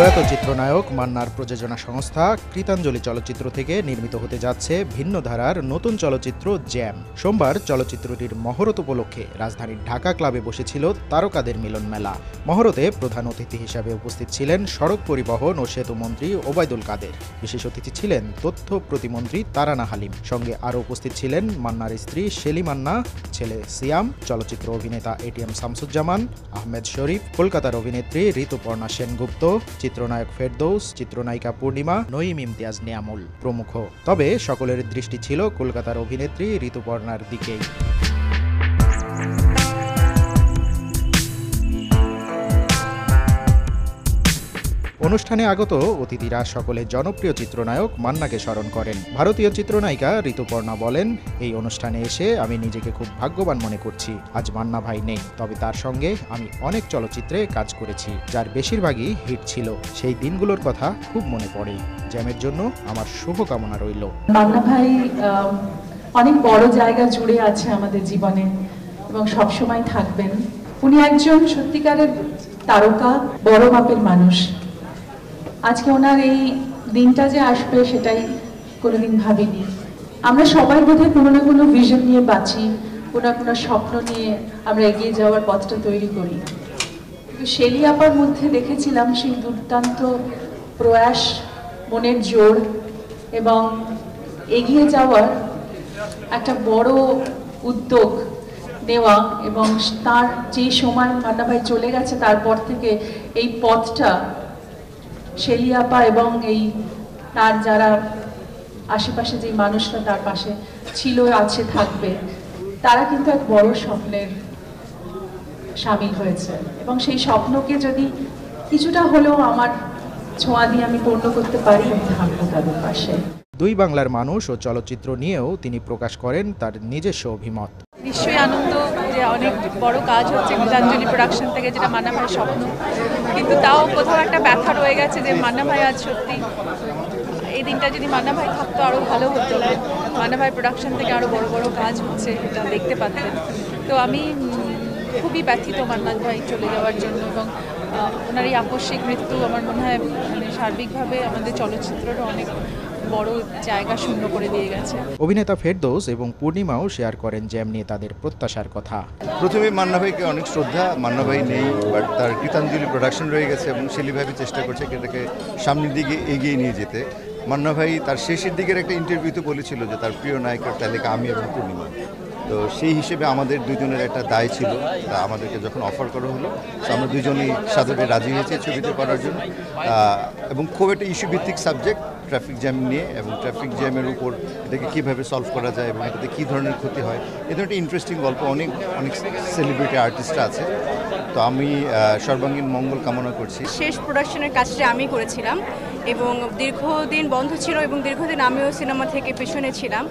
প্রয়াত চিত্রনায়ক মান্নার প্রযোজনা সংস্থা কৃতাঞ্জলি চলচ্চিত্র থেকে নির্মিত হতে যাচ্ছে ভিন্ন ধারার নতুন চলচ্চিত্র জ্যাম। সোমবার চলচ্চিত্রটির মহরত উপলক্ষে রাজধানীর ঢাকা ক্লাবে বসেছিল তারকাদের মিলন মেলা। মহরতে প্রধান অতিথি হিসাবে উপস্থিত ছিলেন সড়ক পরিবহন ও সেতু মন্ত্রী ওবায়দুল কাদের। বিশেষ অতিথি ছিলেন তথ্য প্রতিমন্ত্রী তারানা হালিম। সঙ্গে আরও উপস্থিত ছিলেন মান্নার স্ত্রী শেলি মান্না, ছেলে সিয়াম, চলচ্চিত্র অভিনেতা এটিএম শামসুজ্জামান, আহমেদ শরীফ, কলকাতার অভিনেত্রী ঋতুপর্ণা সেনগুপ্ত, চিত্রনায়ক ফেরদৌস, চিত্রনায়িকা পূর্ণিমা, নঈম ইমতিয়াজ নিয়ামুল প্রমুখ। তবে সকলের দৃষ্টি ছিল কলকাতার অভিনেত্রী ঋতুপর্ণার দিকেই। অনুষ্ঠানে আগত অতিথিরা সকলে জনপ্রিয় চিত্রনায়ক মান্নাকে স্মরণ করেন। ভারতীয় চিত্রনায়িকা ঋতুপর্ণা বলেন, এই অনুষ্ঠানে এসে আমি নিজেকে খুব ভাগ্যবান মনে করছি। আজ মান্না ভাই নেই, তবে তার সঙ্গে আমি অনেক চলচ্চিত্রে কাজ করেছি, যার বেশিরভাগই হিট ছিল। সেই দিনগুলোর কথা খুব মনে পড়ে। জ্যামের জন্য আমার শুভকামনা রইল। মান্না ভাই অনেক বড় জায়গা জুড়ে আছে আমাদের জীবনে এবং সবসময় থাকবেন। উনি একজন সত্যিকারের তারকা, বড় মাপের মানুষ। আজকে ওনার এই দিনটা যে আসবে সেটাই কোনোদিন ভাবিনি। আমরা সবাই বোধহয় কোনো না কোনো ভিশন নিয়ে বাঁচি, কোনো কোনো স্বপ্ন নিয়ে আমরা এগিয়ে যাওয়ার পথটা তৈরি করি। কিন্তু শেলি আপার মধ্যে দেখেছিলাম সেই দুর্দান্ত প্রয়াস, মনের জোর এবং এগিয়ে যাওয়ার একটা বড় উদ্যোগ নেওয়া। এবং তার যেই সময় মান্না ভাই চলে গেছে তারপর থেকে এই পথটা শেলি আপা এবং এই তার যারা আশেপাশে যে মানুষরা তার পাশে ছিল, আছে, থাকবে, তারা কিন্তু এক বড় স্বপ্নের সামিল হয়েছে এবং সেই স্বপ্নকে যদি কিছুটা হলেও আমার ছোঁয়া দিয়ে আমি পূর্ণ করতে পারি, আমি থাকবো তাদের পাশে। দুই বাংলার মানুষ ও চলচ্চিত্র নিয়েও তিনি প্রকাশ করেন তার নিজস্ব অভিমত। নিশ্চয়ই আনন্দ যে অনেক বড় কাজ হচ্ছে কৃতাঞ্জলি প্রোডাকশন থেকে, যেটা মান্না ভাইয়ের স্বপ্ন। কিন্তু তাও কোথাও একটা ব্যথা রয়ে গেছে যে মান্না ভাই আজ সত্যি এই দিনটা যদি মান্না ভাই থাকতো আরও ভালো হতো। মান্না ভাই প্রোডাকশন থেকে আরও বড় বড় কাজ হচ্ছে, এটা দেখতে পাচ্ছেন। তো আমি খুবই ব্যথিত মান্না ভাই চলে যাওয়ার জন্য এবং ওনার এই আকস্মিক মৃত্যু আমার মনে হয় মানে সার্বিকভাবে আমাদের চলচ্চিত্রেরও অনেক বড় জায়গা শূন্য করে দিয়ে গেছে। অভিনেতা ফেরদৌস এবং পূর্ণিমাও শেয়ার করেন জ্যাম নিয়ে তাদের প্রত্যাশার কথা। প্রথমে মান্না ভাইকে অনেক শ্রদ্ধা। মান্না ভাই নেই, বাট তার কৃতাঞ্জলি প্রোডাকশন রয়ে গেছে এবং শেলি ভাই চেষ্টা করছে এটাকে সামনের দিকে এগিয়ে নিয়ে যেতে। মান্না ভাই তার শেষের দিকের একটা ইন্টারভিউতে বলেছিল যে তার প্রিয় নায়িকার তালিকা আমি এবং পূর্ণিমা। তো সেই হিসেবে আমাদের দুজনের একটা দায় ছিল, তা আমাদেরকে যখন অফার করা হলো তো আমরা দুজনেই সাদরে রাজি হয়েছি ছবিতে করার জন্য। এবং খুব একটা ইস্যু ভিত্তিক সাবজেক্ট, ট্রাফিক জ্যাম নিয়ে, এবং ট্রাফিক জ্যামের উপর এটাকে কীভাবে সলভ করা যায় এবং এটাতে কী ধরনের ক্ষতি হয়, এ ধরনের একটা ইন্টারেস্টিং গল্প। অনেক অনেক সেলিব্রিটি আর্টিস্টরা আছে, তো আমি সর্বাঙ্গীন মঙ্গল কামনা করছি। শেষ প্রোডাকশনের কাজটা আমি করেছিলাম এবং দীর্ঘদিন বন্ধ ছিল এবং দীর্ঘদিন আমিও সিনেমা থেকে পেছনে ছিলাম।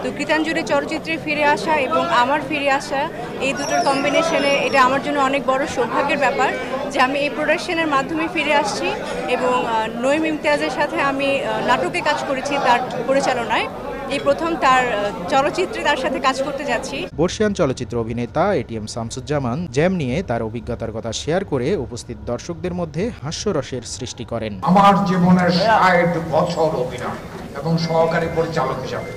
তো কৃতাঞ্জলি চলচ্চিত্রে ফিরে আসা এবং আমার ফিরে আসা, এই দুটোর কম্বিনেশনে এটা আমার জন্য অনেক বড় সৌভাগ্যের ব্যাপার যে আমি এই প্রোডাকশনের মাধ্যমে ফিরে আসছি এবং নঈম ইমতিয়াজের সাথে আমি নাটকে কাজ করেছি তার পরিচালনায়। এই প্রথম তার চলচ্চিত্রে তার সাথে কাজ করতে যাচ্ছি। বর্ষিয়ান চলচ্চিত্র অভিনেতা এটিএম শামসুজ্জামান জ্যাম নিয়ে তার অভিজ্ঞতার কথা শেয়ার করে উপস্থিত দর্শকদের মধ্যে হাস্যরসের সৃষ্টি করেন। আমার জীবনের ৬০ বছর অভিনয় এবং সহকারী পরিচালক হিসাবে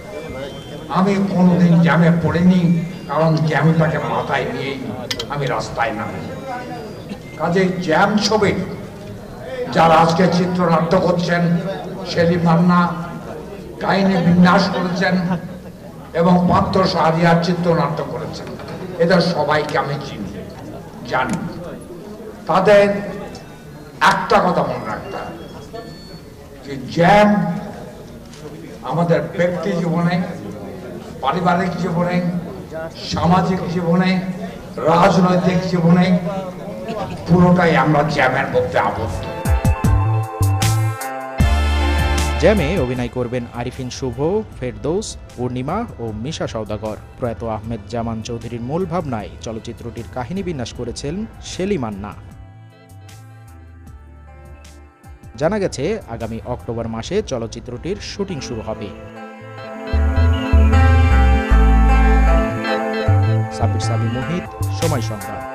আমি কোনোদিন জ্যামে পড়িনি, কারণ জ্যামটাকে মাথায় নিয়েই আমি রাস্তায় নামি। কাজে জ্যাম ছবি যারা আজকে চিত্রনাট্য করছেন, শেলি মান্না কাহিনী বিন্যাস করেছেন এবং পাত্র সাহারিয়ার চিত্রনাট্য করেছেন, এদের সবাইকে আমি চিনি, জানি। তাদের একটা কথা মনে রাখতে হবে যে জ্যাম আমাদের ব্যক্তি জীবনে, পারিবারিক জীবনে, সামাজিক জীবনে, রাজনৈতিক জীবনে পুরোটাই আমরা জ্যামের মধ্যে আবদ্ধ। জ্যামে অভিনয় করবেন আরিফিন শুভ, ফেরদৌস, পূর্ণিমা ও মিশা সওদাগর। প্রয়াত আহমেদ জামান চৌধুরীর মূল ভাবনায় চলচ্চিত্রটির কাহিনী বিন্যাস করেছেন শেলি মান্না। জানা গেছে আগামী অক্টোবর মাসে চলচ্চিত্রটির শুটিং শুরু হবে। সাবির সাবি মোহিত, সময় সংবাদ।